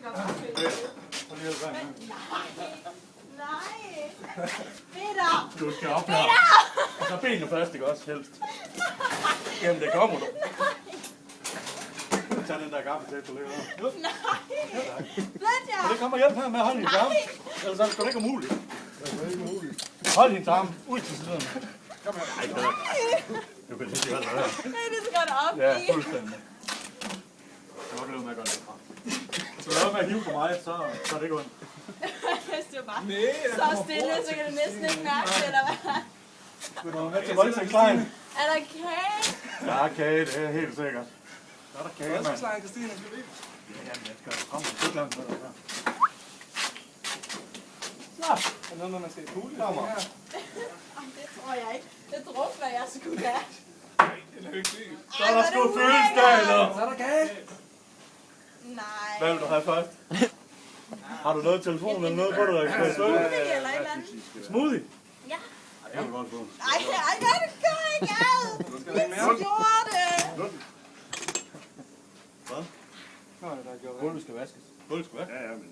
Nej. Peter. Du skal op her. Og så benene først, ikke også helst. Jamen det kommer du. Tag den der gaffel til, du ligger der. Nej. Fletcher. Og det kommer hjælp her med at holde din tarm. Ellers er det sgu ikke umuligt. Hold din tarm ud til siden. Kom her. Nej, du kan lige sige, hvad det er. Nej, det skal godt op. Ja, fuldstændig. Jeg må ikke med at gøre det fra. Hvis du laver med at hive for mig, så er det ikke ondt. Det var bare så stille, så kan du næsten ikke mærke det, eller hvad? Vil du have med til voldtægtslejren? Er der kage? Ja, kage, det er helt sikkert. Så er der kage, mand. Voldtægtslejren, Christine, skal vi? Ja, jamen, jeg skal komme til Tyskland med dig her. Så, er det noget, man skal i pool? Kommer. Det tror jeg ikke. Det drukner jeg sgu da. Nej, det er jo ikke sygt. Så er der sgu fødselsdag, eller? Så er der kage. Nej. Hvad vil du have først? Har du noget telefon eller noget på dig, der kan stå? Smoothie eller et eller andet? Smoothie? Ja. Jeg vil godt få. Ej, det gør jeg ikke ad. Jeg gjorde det. Hvad? Nå, der er gjort Gulvet skal vaskes. Gulvet skal vaskes? Ja, men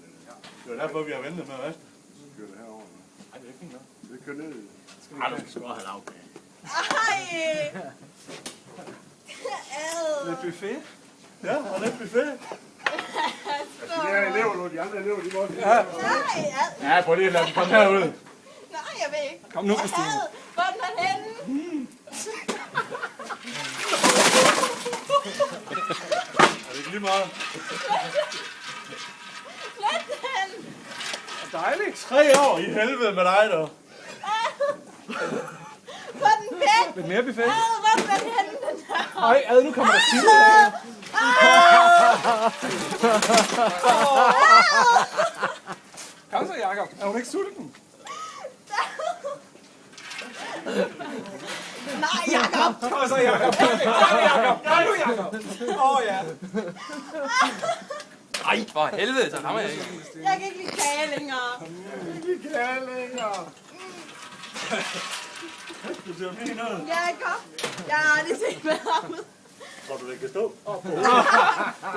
det er derfor, vi har ventet med at vaske. Så kører det herover. Nej, det er ikke fint nok. Det kører ned. Ej, du skal sgu have lavkage. Ej. Ad. lidt buffet. Ja, og lidt buffet. Altså, det er elever nu. De andre elever, de må ikke. Ja. Nej, ad. Ja, prøv lige at lade dem komme herud. Nej, jeg vil ikke. Kom nu, Christine. Ad. Hvor er den henne? Er det ikke lige meget? Flet den. Dejligt. 3 år i helvede med dig, dog. Få den væk. Lidt mere buffet. Ad, hvor er den henne, den der? Ej, ad, nu kommer der sild. Kom så, Jacob. Er hun ikke sulten? Nej, Jacob. Kom så, Jacob. Kom Jacob. Kom nu, Jacob. Åh, ja. Ej, for helvede, så rammer jeg ikke. Jeg kan ikke lide kage længere. Vi kan længere. Du ser fint ud. Jacob. Jeg har aldrig set med ham. Tror du, det kan stå? Det er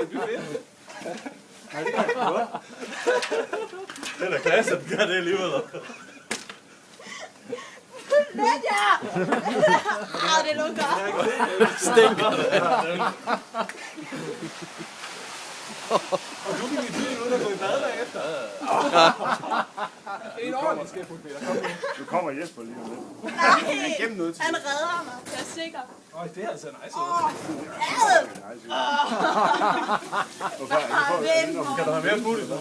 buffet. Nej, det kan jeg godt. Det er da klasse, at den gør det alligevel. Fletcher. Det lugter. Stinker. Og du kan blive tidligt ud og gå i bad bagefter. En ordentlig skæfuld, Peter. Kom nu. Nu kommer Jesper lige om lidt. Nej. Gennem noget til. Han redder mig. Jeg er sikker. Øj, det er altså nice. Ad. Kan du have mere smoothie så?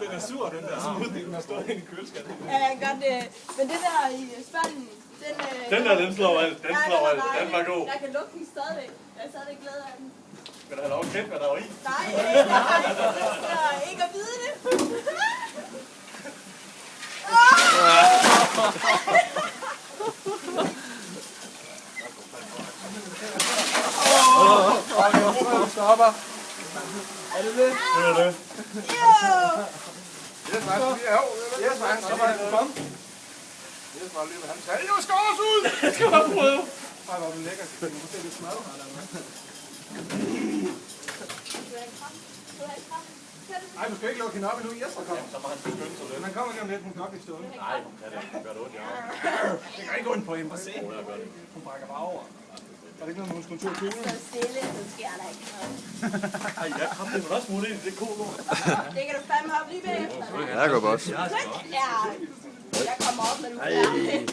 Den er sur, den der smoothie, den har stået inde i køleskabet. Ja, jeg gør det. Men det der i spanden, Den slår alt. Den slår alt. Den var god. Jeg kan lugte den stadigvæk. Jeg er stadigvæk glad af den. Skal du have lov at kæmpe, hvad der var i? Nej, jeg ikke at vide det. Stopper. Er det det? Det var det. Jesper, han skal lige have. Jesper, han skal bare komme. Jesper, lige med ham. Hey, nu skal også ud! Jeg skal bare prøve. Ej, hvor er du lækker. Du kan se, det smadrer mig der. Ej, du skal ikke lukke hende op endnu. Jesper kommer. Så må han skynde sig lidt. Han kommer lige om lidt. Hun kan nok ikke stående. Nej, hun kan det. Hun gør det ondt i armen. Det gør ikke ondt på hende. Prøv at se. Jeg gør det. Hun brækker bare over. Var det ikke noget, hun skulle tage kuglen? Så stille, så sker der ikke noget. Ej, jeg har det også smuttet ind i det kolo. Det kan du fandme op lige bagefter. Jakob også. Ja, jeg kommer op, når du er færdig.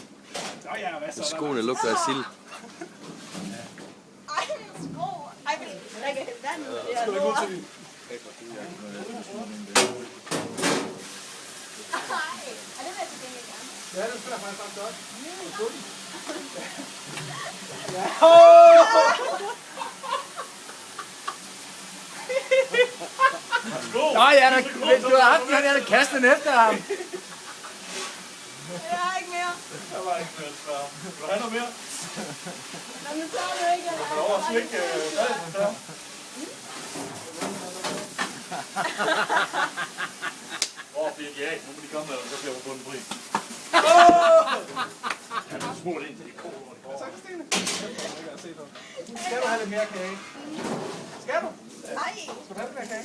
Nå ja, hvad så? Skoene lugter af sild. Ej, min sko. Ej, men jeg kan hælde vand ud af det her Skal du ikke ud lort. til din? Ej, det vil jeg til gengæld gerne. Ja, det spiller faktisk også godt. Nå, ja, du har haft den her kastet efter ham. Jeg har ikke mere. Der var ikke noget svar. Vil du have noget mere? Nå, nu tager du ikke. Vil du over og slikke baden der? Hvor bliver de af? Nu må de komme med, og så bliver hun bundet fri. Han har smurt ind til de kolo. Så, Christine. Skal du have lidt mere kage? Skal du? Nej. Skal du have den her kage?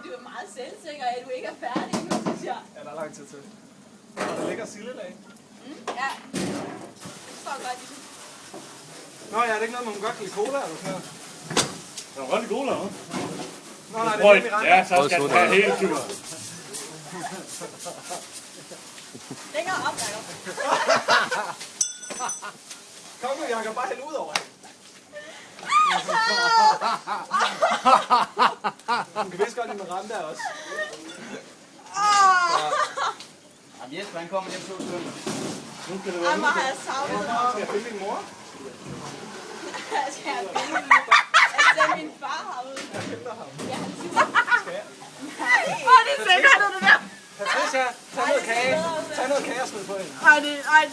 Du er meget selvsikker, at du ikke er færdig nu, synes jeg. Ja, der er lang tid til. Og der ligger sillelag. Ja. Det forstår jeg godt. Nå ja, det er ikke noget, man godt kan lide cola, eller sådan noget. Der er rigtig god lavet. Nå nej, det er helt Miranda. Ja, så skal den have hele turen. Længere op, Jacob. Kom nu, Jacob, bare hælde ud over. Du kan vist godt lide Miranda også. Jamen Jesper, han kommer hjem 2 sekunder. Nu skal det Ej, være hvor har jeg savnet dig. Skal jeg finde din mor? Jeg skal have billede. Min far herude. Jeg finder ham. Ja, han siger. Skal jeg? Nej. Åh, det er sikkert, det der. Patricia, tag noget kage. Tag noget kage og smid på hende. Ej,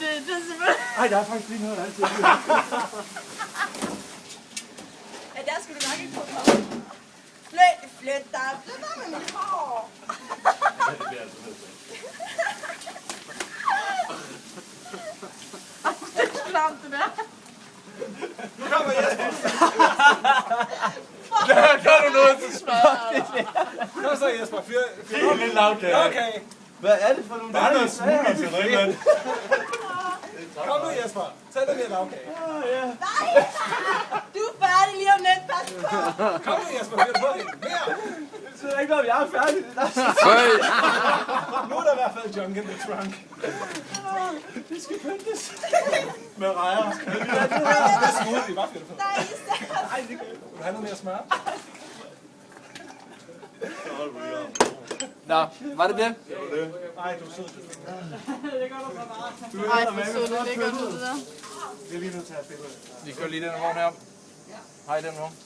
det er simpelthen... Ej, der er faktisk lige noget, der altid Ja, der skulle du nok ikke kunne komme. Flyt dig. Flyt dig med mit hår. Ja, det bliver altså nødt til. Det er klamt, det der. Nu kommer Jesper. Der gør du noget til smør. Kom så Jesper, fyr Helt lidt lavkage. Okay. Hvad er det for nogle Bare noget smoothie til noget eller andet. Kom nu Jesper, tag den her lavkage. Nej. Du er færdig lige om lidt. Pas på. Kom nu Jesper, fyr det på hende. Mere. Det er ikke noget, jeg er færdig. Nu er der i hvert fald junk in the trunk. Det skal pyntes. Med rejer. Det er smoothie, bare fyr det på. Nej, i stedet. Nej, det kan. Vil du have noget mere smør? Nå, var det det? Nej, du er sød. Ej, for sødt, det ligger ud der. Vi er lige nødt til at have et billede. Vi kører lige den vogn her. Hej den vogn.